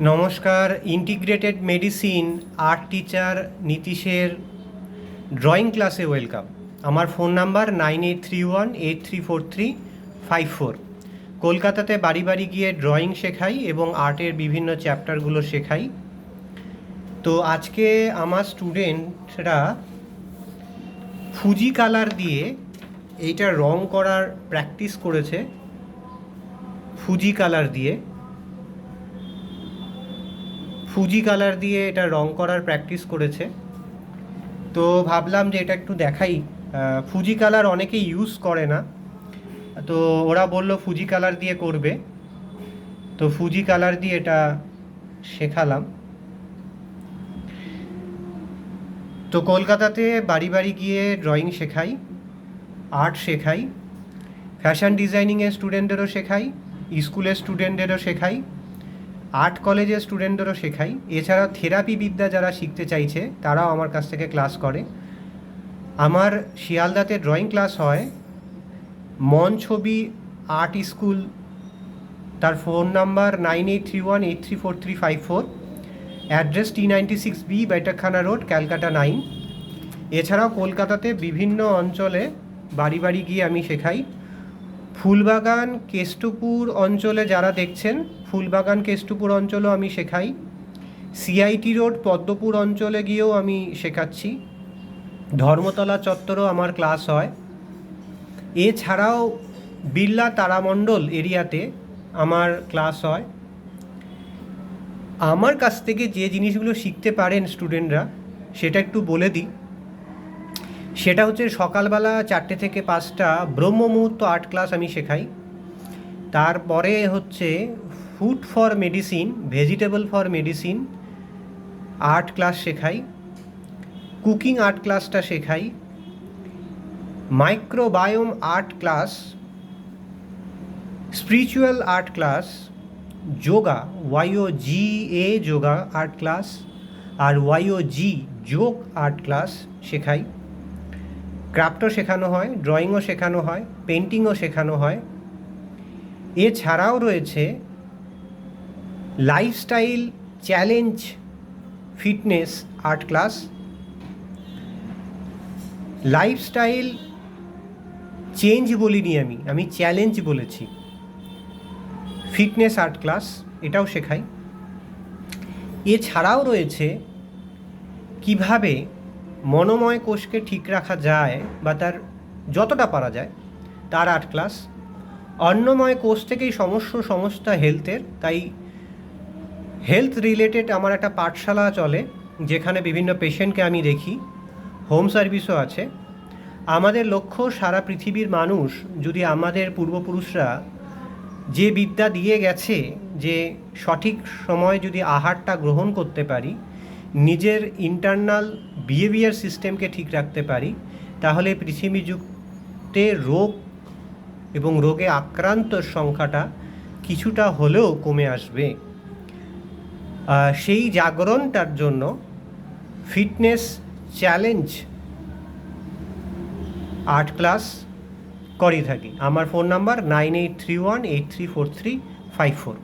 নমস্কার। Integrated medicine art teacher নীতিশের drawing ক্লাসে ওয়েলকাম। আমার ফোন নাম্বার 9831834354। কলকাতাতে বাড়ি বাড়ি গিয়ে ড্রয়িং শেখাই এবং আর্টের বিভিন্ন চ্যাপ্টারগুলো শেখাই। তো আজকে আমার স্টুডেন্টরা ফুজি কালার দিয়ে এইটা রং করার প্র্যাকটিস করেছে। ফুজি কালার দিয়ে এটা রং করার প্র্যাকটিস করেছে। তো ভাবলাম যে এটা একটু দেখাই। ফুজি কালার অনেকেই ইউজ করে না, তো ওরা বলল ফুজি কালার দিয়ে করবে, তো ফুজি কালার দিয়ে এটা শেখালাম। তো কলকাতাতে বাড়ি বাড়ি গিয়ে ড্রয়িং শেখাই, আর্ট শেখাই, ফ্যাশন ডিজাইনিংয়ের স্টুডেন্টদেরও শেখাই, স্কুলের স্টুডেন্টদেরও শেখাই, আর্ট কলেজের স্টুডেন্টদেরও শেখাই। এছাড়াও থেরাপি বিদ্যা যারা শিখতে চাইছে তারাও আমার কাছ থেকে ক্লাস করে। আমার শিয়ালদাতে ড্রয়িং ক্লাস হয় মনছবি আর্ট স্কুল, তার ফোন নাম্বার 9831834354, অ্যাড্রেস T96B বাইঠাক খানা রোড, ক্যালকাটা 9। এছাড়াও কলকাতাতে বিভিন্ন অঞ্চলে বাড়ি বাড়ি গিয়ে আমি শেখাই। ফুলবাগান কেষ্টপুর অঞ্চলে যারা দেখছেন, ফুলবাগান কেষ্টপুর অঞ্চলেও আমি শেখাই। CIT রোড পদ্মপুর অঞ্চলে গিয়েও আমি শেখাচ্ছি। ধর্মতলা চত্বরেও আমার ক্লাস হয়। এছাড়াও বিড়লা তারামণ্ডল এরিয়াতে আমার ক্লাস হয়। আমার কাছ থেকে যে জিনিসগুলো শিখতে পারেন স্টুডেন্টরা সেটা একটু বলে দিই। সেটা হচ্ছে সকালবেলা 4টে থেকে 5টা ব্রহ্ম মুহূর্ত আর্ট ক্লাস আমি শেখাই। তারপরে হচ্ছে food for medicine, vegetable for medicine art class শেখাই। কুকিং আর্ট ক্লাসটা শেখাই। Microbiome art class, spiritual art class, yoga YOGA yoga art class আর YOG যোগ আর্ট ক্লাস শেখাই। ক্রাফটও শেখানো হয়, ড্রয়িংও শেখানো হয়, পেন্টিংও শেখানো হয়। এছাড়াও রয়েছে lifestyle challenge fitness art class, lifestyle change বলিনি, আমি চ্যালেঞ্জ বলেছি। ফিটনেস আর্ট ক্লাস এটাও শেখাই। এছাড়াও রয়েছে কিভাবে মনোময় কোষকে ঠিক রাখা যায় বা তার যতটা পারা যায় তার আর্ট ক্লাস। অন্নময় কোষ থেকেই সমস্ত হেলথের, তাই হেলথ রিলেটেড আমার একটা পাঠশালা চলে যেখানে বিভিন্ন পেশেন্টকে আমি দেখি। হোম সার্ভিসও আছে। আমাদের লক্ষ্য সারা পৃথিবীর মানুষ যদি আমাদের পূর্বপুরুষরা যে বিদ্যা দিয়ে গেছে, যে সঠিক সময় যদি আহারটা গ্রহণ করতে পারি, নিজের ইন্টারনাল বিহেভিয়ার সিস্টেমকে ঠিক রাখতে পারি, তাহলে পৃথিবী যুক্তে রোগ এবং রোগে আক্রান্তর সংখ্যাটা কিছুটা হলেও কমে আসবে। সেই জাগরণটার জন্য ফিটনেস চ্যালেঞ্জ আর্ট ক্লাস করিয়ে থাকি। আমার ফোন নাম্বার 9831834354।